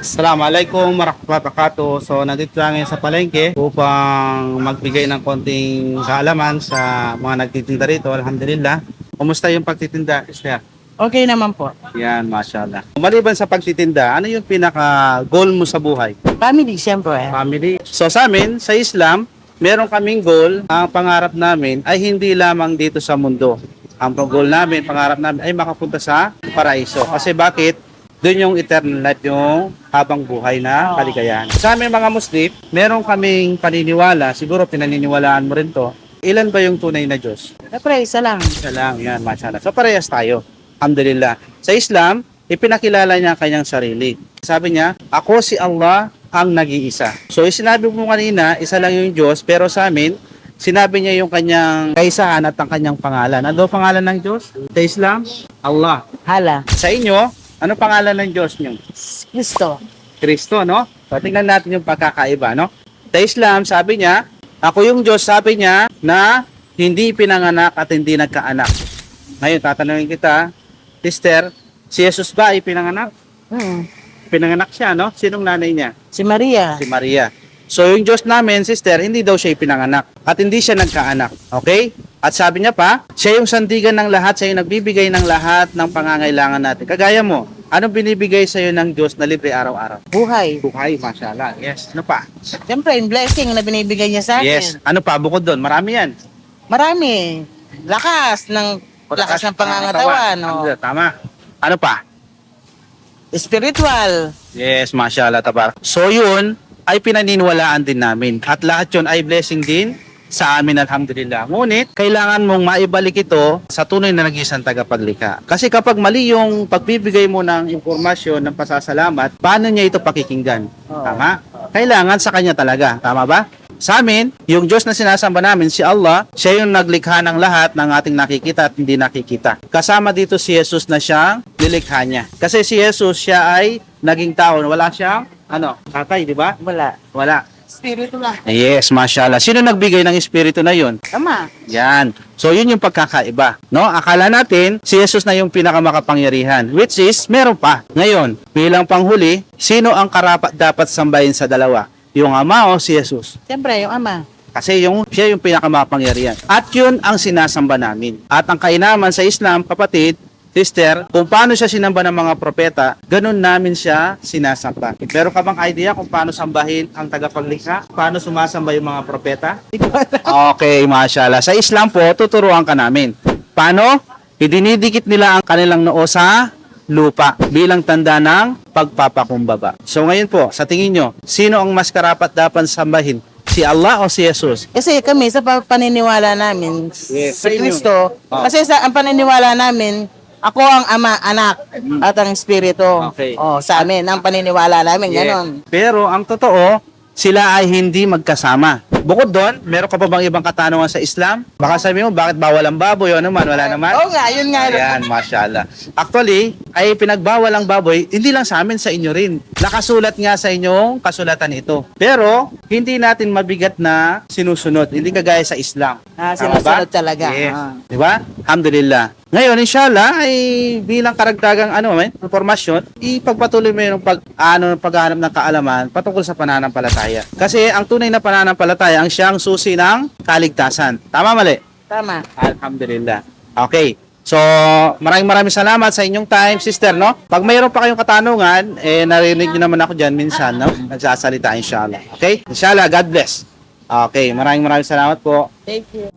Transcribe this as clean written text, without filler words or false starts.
Assalamualaikum warahmatullahi wabarakatuh. So, nandito lang ngayon sa palengke upang magbigay ng konting kaalaman sa mga nagtitinda rito. Alhamdulillah. Kumusta yung pagtitinda, Esther? Okay naman po. Yan, mashallah. Maliban sa pagtitinda, ano yung pinaka-goal mo sa buhay? Family, siyempre. Family. So, sa amin, sa Islam, meron kaming goal. Ang pangarap namin ay hindi lamang dito sa mundo. Ang goal namin, pangarap namin ay makapunta sa paraiso. Kasi bakit? Doon yung eternal life, yung habang buhay na kaligayahan. Sa amin mga Muslim, meron kaming paniniwala, siguro pinaniniwalaan mo rin to. Ilan ba yung tunay na Diyos? Siyempre, isa lang. Isa lang, yan, mashallah. So parehas tayo. Alhamdulillah. Sa Islam, ipinakilala niya ang kanyang sarili. Sabi niya, ako si Allah ang nag-iisa. So sinabi mo kanina, isa lang yung Diyos, pero sa amin, sinabi niya yung kanyang kaisahan at ang kanyang pangalan. Ano pangalan ng Diyos? Sa Islam, Allah. Hala. Sa inyo, ano pangalan ng Diyos niyo? Kristo. Kristo, no? So, tingnan natin yung pagkakaiba, no? Sa Islam, sabi niya, ako yung Diyos, sabi niya, na hindi pinanganak at hindi nagkaanak. Ngayon, tatanungin kita, Sister, si Jesus ba ay pinanganak? Pinanganak siya, no? Sinong nanay niya? Si Maria. Si Maria. So, yung Diyos namin, Sister, hindi daw siya pinanganak at hindi siya nagkaanak. Okay? At sabi niya pa, siya yung sandigan ng lahat, siya yung nagbibigay ng lahat ng pangangailangan natin. Kagaya mo, anong binibigay sa iyo ng Diyos na libre araw-araw? Buhay. Buhay, mashallah. Yes. Ano pa? Siyempre, yung blessing na binibigay niya sa akin. Yes. Ano pa? Bukod doon, marami yan. Marami. Lakas ng pangangatawan. No? Tama. Ano pa? Spiritual. Yes, mashallah, tabarak. So yun, ay pinaniniwalaan din namin. At lahat yun ay blessing din sa amin, alhamdulillah. Ngunit, kailangan mong maibalik ito sa tunay na nag-iisang tagapaglikha. Kasi kapag mali yung pagbibigay mo ng impormasyon, ng pasasalamat, paano niya ito pakikinggan? Tama? Kailangan sa kanya talaga. Tama ba? Sa amin, yung Diyos na sinasamba namin, si Allah, siya yung naglikha ng lahat ng ating nakikita at hindi nakikita. Kasama dito si Jesus na siyang nilikha niya. Kasi si Jesus, siya ay naging tao. Wala siyang, tatay, di ba? Wala. Wala. Spirito lang. Yes, mashallah. Sino nagbigay ng espiritu na yun? Tama. Yan. So, yun yung pagkakaiba. No? Akala natin, si Jesus na yung pinakamakapangyarihan. Which is, meron pa. Ngayon, bilang panghuli, sino ang karapat dapat sambahin sa dalawa? Yung Ama o si Jesus? Siyempre, yung Ama. Kasi siya yung pinakamakapangyarihan. At yun ang sinasamba namin. At ang kainaman sa Islam, kapatid, Sister, kung paano siya sinamba ng mga propeta, ganun namin siya sinasamba. Pero ka bang idea kung paano sambahin ang tagapaglikha? Paano sumasamba yung mga propeta? Okay, mashallah. Sa Islam po, tuturuan ka namin. Paano? Idinidikit nila ang kanilang noo sa lupa bilang tanda ng pagpapakumbaba. So ngayon po, sa tingin nyo, sino ang mas karapat dapat sambahin? Si Allah o si Jesus? Kasi kami, sa paniniwala namin, Yes, sa sa inyo. Kristo, Oh. kasi ang paniniwala namin, ako ang Ama, anak, at ang Espiritu. Okay. Sa amin, ang paniniwala namin, Yeah. ganon. Pero ang totoo, sila ay hindi magkasama. Bukod doon, meron ka pa bang ibang katanungan sa Islam? Baka sabi mo, bakit bawal ang baboy? O naman, wala naman? Oo nga, yun nga. Ayan, mashallah. Actually, ay pinagbawal ang baboy, hindi lang sa amin, sa inyo rin. Nakasulat nga sa inyong kasulatan ito. Pero, hindi natin mabigat na sinusunod. Hindi kagaya sa Islam. Tama Sinusunod ba? talaga. Yes. Di ba? Alhamdulillah. Ngayon, inshallah, ay bilang karagdagang informasyon, ipagpatuloy mo yung paghahanap ng kaalaman patungkol sa pananampalataya. Kasi ang tunay na pananampalataya ang siyang susi ng kaligtasan. Tama, mali? Tama. Alhamdulillah. Okay. So, maraming salamat sa inyong time, sister, no? Pag mayroon pa kayong katanungan, narinig niyo naman ako dyan minsan, no? Nagsasalita, inshallah. Okay? Inshallah, God bless. Okay, maraming salamat po. Thank you.